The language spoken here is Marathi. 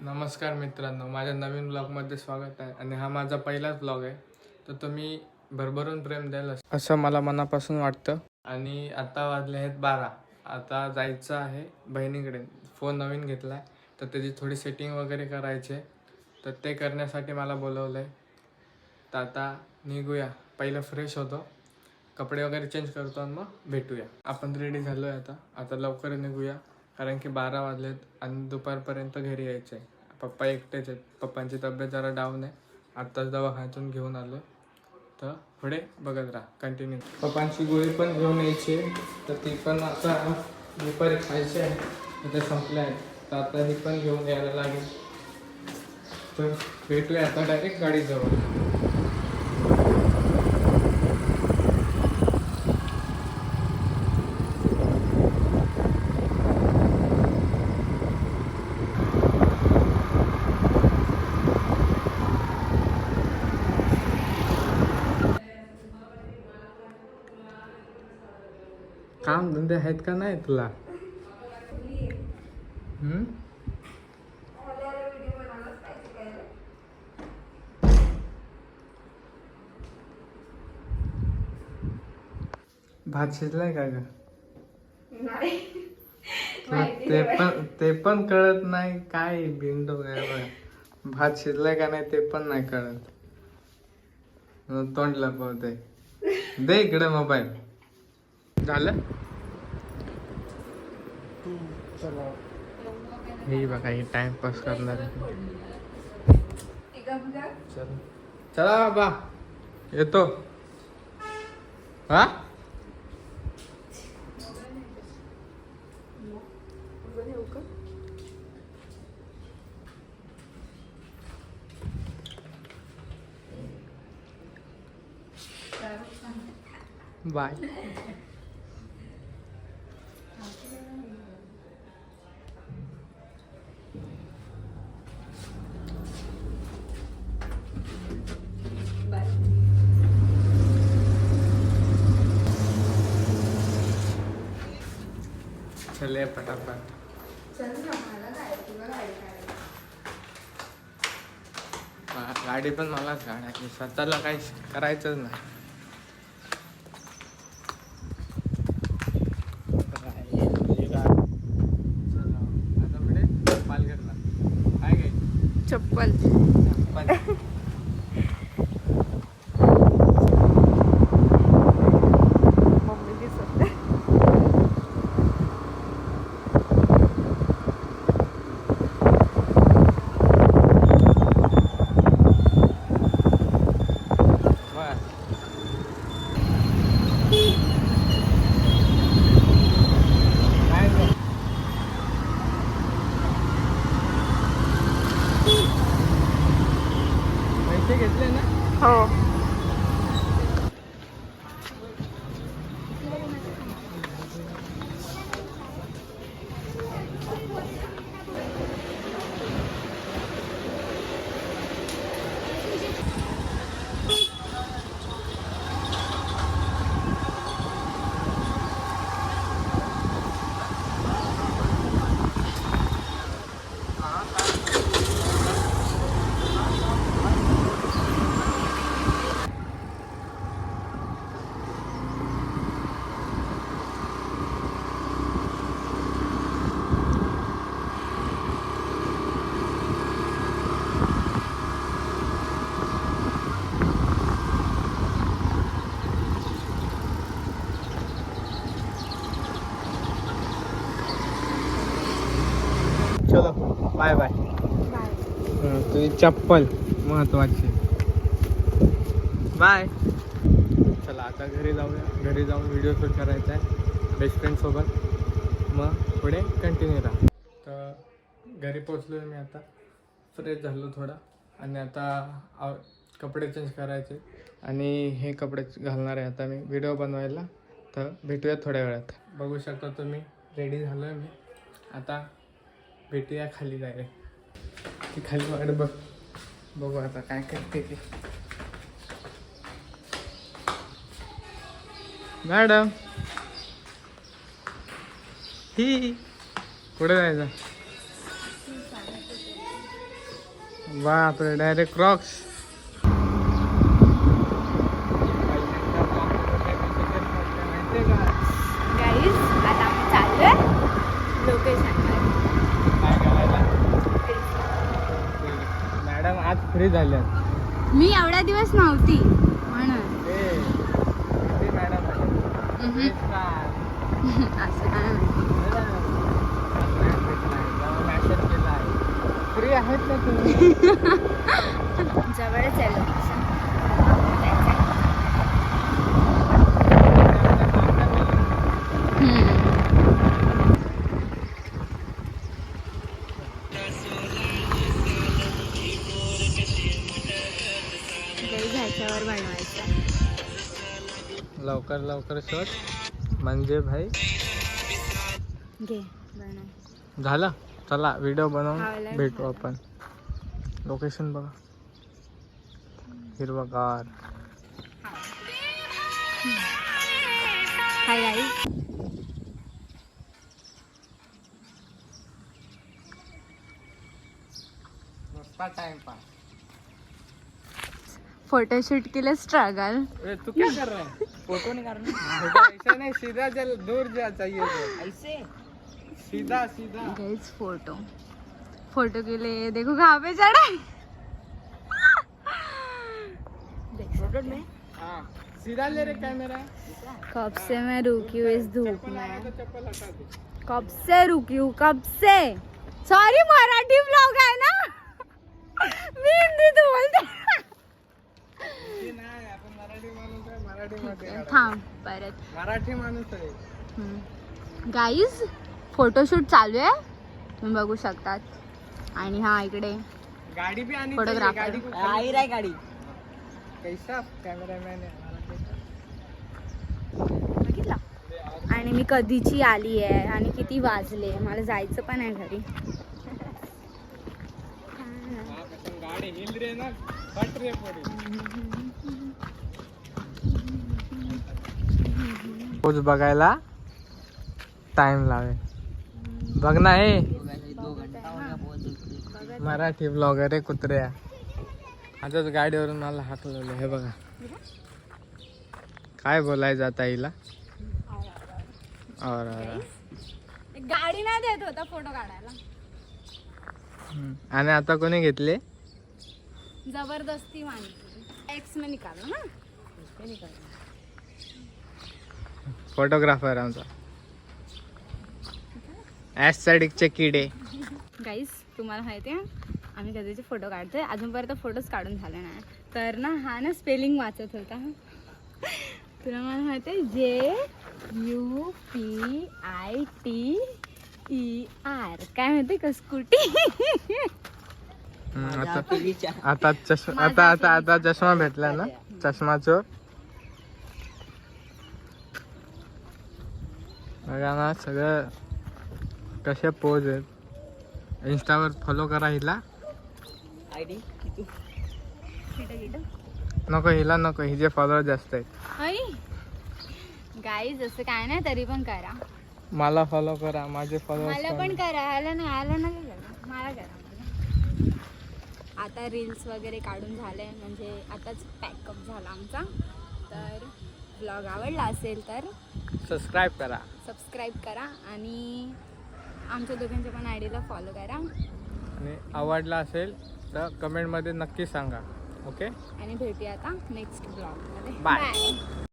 नमस्कार मित्रांनो, माझ्या नवीन ब्लॉगमध्ये स्वागत आहे आणि हा माझा पहिलाच ब्लॉग आहे. तर तुम्ही भरभरून प्रेम द्याल असं मला मनापासून वाटतं. आणि आता वाजले आहेत 12. आता जायचं आहे बहिणीकडे. फोन नवीन घेतला आहे तर त्याची थोडी सेटिंग वगैरे करायची आहे, तर ते करण्यासाठी मला बोलवलं आहे. तर आता निघूया. पहिलं फ्रेश होतो, कपडे वगैरे चेंज करतो आणि मग भेटूया. आपण रेडी झालो आहे. आता लवकर निघूया, कारण की 12 वाजलेत आणि दुपारपर्यंत घरी यायचं आहे. पप्पा एकटेच आहेत. पप्पांची तब्येत जरा डाऊन आहे. आत्ताच दवाखान्यातून घेऊन आलो. तर पुढे बघत राहा, कंटिन्यू. पप्पांची गोळी पण घेऊन यायची आहे, तर ती पण आता दुपारी खायची आहे. तर ते संपले आहेत, तर आता ही पण घेऊन यायला लागेल. तर भेटूया आता डायरेक्ट गाडीजवळ. काम धंदे आहेत का नाही तुला? भात शिजलाय का ग? ते पण कळत नाही काय बिंडो काय. भात शिजलाय का नाही ते पण नाही कळत. तोंड लपवते. दे इकडे मोबाईल. झालं. ही बघा, ही टाइमपास करणार. चला बाबा, येतो. हा बाय. चले पटापट. गाडी पण मलाच गाडी, स्वतःला काही करायचंच नाही. चप्पल मम्मी दिसत. पैसे घेतले ना? हो. चलो बाय बाय. तुझी चप्पल महत्वाची. बाय. चला आता घरी जाऊया. घरी जाऊन व्हिडिओ शूट करायचा आहे बेस्ट फ्रेंड सोबत. मग पुढे कंटिन्यू राहा. तर घरी पोचलो मी. आता फ्रेश झालो थोडा आणि आता कपडे चेंज करायचे आणि हे कपडे घालणार आहे आता मी व्हिडिओ बनवायला. तर भेटूया थोड्या वेळात. बघू शकता तुम्ही, रेडी झालो आहे मी. आता भेटूया खाली डायरेक्ट. ती खाली वाट बघू आता काय करते ती. मॅडम ही कुठे जायचं? बापरे डायरेक्ट क्रॉक्स. गाईज आता आम्ही चाललोय लोकेशनवर. मॅडम आज फ्री झाल्या. मी एवढ्या दिवस नव्हती म्हणून मॅडम असं काय माहिती. फ्री आहेत ना तुम्ही. जवळच आहे लोकेशन. ह्याच्यावर बनवायचं. लवकर लवकर शोध म्हणजे भाई घे बनव. झालं. चला व्हिडिओ बनवून आवडलं. भेटू आपण. लोकेशन बघा हिरवगार. Hi guys. नुसता टाइमपास. फोटोशूट के लिए स्ट्रगल. तू क्या कर रहा है? फोटो नहीं करना. ऐसा नहीं सीधा चल दूर जा चाहिए तो. ऐसे सीधा सीधा. गाइस फोटो के लिए देखो कहाँ पे चढ़ा है. देख सकते हैं. हाँ सीधा ले रे कैमरा. कब से मैं रुकी हूँ इस धूप चप्पल आया तो में. चप्पल हटा दे. कब से रुकी हूँ कब से. सॉरी मराठी ब्लॉग आहे ना. मी हिंदीत बोलते. नाही आपण मराठी माणूस आहे. मराठीमध्ये काढा. थांब परत. मराठी माणूस आहे. गाईज फोटोशूट चालू आहे तुम्ही बघू शकतात. आणि हा इकडे गाड़ी भी आनी फोटोग्राफर. चाहिए. गाड़ी को आई रहा है गाड़ी. कैसा कैमरामैन है बघितला. आणि मी कधीची आली आहे आणि किती वाजले. मला जायचं पण आहे घरी. गाड़ी हिल रही है ना फट रही पड़ी. पोज बघायला टाइम लावे. बघ ना हे 2 घंटा हो गया बहुत. मराठी ब्लॉगर आहे कुत्र्या. आताच गाडीवरून मला हाक लावले. हे बघा काय बोलायचं आता हिला. और गाडी नाही देत होता फोटो काढायला. आणि आता कोणी घेतले. जबरदस्ती मानली. एक्स में निकालना ना. फोटोग्राफर आमचा ॲस्थेटिकचे किडे. गाईज तुम्हाला माहिती आहे आम्ही कधीचे फोटो काढतोय. अजूनपर्यंत फोटोच काढून झाले नाही. तर ना हा ना स्पेलिंग वाचत होता. तुला मला माहिती आहे JUPITER काय माहिती का स्कूटी. आता चष्मा आता चष्मा भेटला ना. चष्मा चोर बघा ना. सगळं कशा पोज आहेत. इंस्टावर फॉलो करा हिला. आईडी किती. नको हिला नको. हिचे फॉलोअर जास्त आहेत. गाईज असं काय नाही तरी पण करा. मला फॉलो करा. माझे मला पण फॉलोअर्स करा. आलं ना करा. मला करा. आता रील्स वगैरे काढून झाले म्हणजे आताच पॅकअप झाला आमचा. तर ब्लॉग आवडला असेल तर सबस्क्राईब करा. सबस्क्राईब करा आणि आमच्या दोघांच्या पण आयडीला फॉलो करा. आणि आवडला असेल तर कमेंटमध्ये नक्की सांगा. ओके आणि भेटूया आता नेक्स्ट ब्लॉगमध्ये. Bye. बाय.